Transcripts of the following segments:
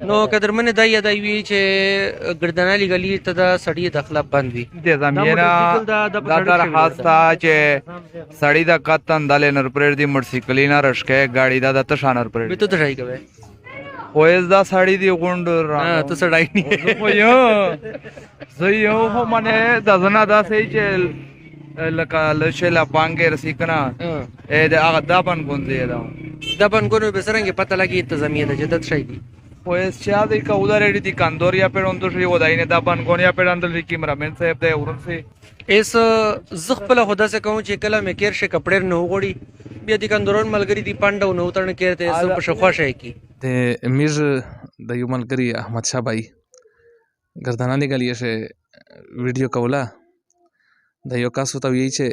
نو قدرمن دا یادوي چې ګردنالي گلی ته دا سړی داخله بند وي د زمینه دا درخواست ته چې سړی د قطن دل نر پر دی موټرسایکلینا رشکه گاڑی دا د تشانر پر به ته ځای کوي وېز دا سړی دی غوند را ته سړی نه خو یو زه یو هم نه د زنا دا سې چې لکه لشلا بانګ رسیکنا اې دا هغه دا بن ګونځي دا د بنګونو به سرنګ پته لګي ته زمینه جدت شي دي Pues ya de cauda ready Candoria pero on to Rivodaine da Bangonia per andal Kimramen se de Urunsi. ایس زه خپل خدا څخه کوم چې کله مې کیر شي کپړې نه وغوړي بیا د کندورون ملګری دی پاندو نو ترن کېرته سو په شخوا شي کی د امیر د یو ملګری احمد شاه بای ګردانالي گلی شه ویډیو کولا د یو کاسو ته وی چې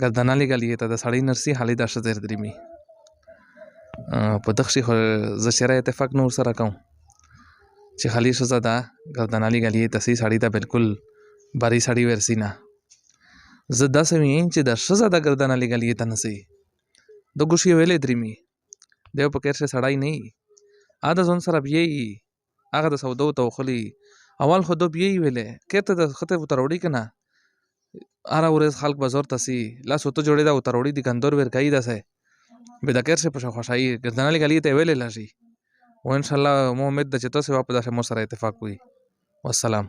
ګردانالي گلی ته د سړی نرسي حالي د شته درېمي په دغه خو ز شره اتفاق نور سره کوم چې خالي شزه دا ګردانالي گلی ته سي سړی ته بالکل باری سړی ورسی نه زه داسې وین چې د شزه د ګردانالي گلی ته نسی د ګوشي ویلې درېمي دیو په کېر شه سړی نه اده ځون سره بي هغه د سودو ته خلی اول خو دو بي ویلې کته د خطه وتروړي کنه اره ورځ خلک بازار تسي لا سوتو جوړې دا وتروړي د کندور ور کوي داسه به د کېر شه په خوشحالي ګردانالي گلی ته ویلې لاشي و ان شاء الله مو امید ده چې تاسو په داسه مو سره اتفاق وي والسلام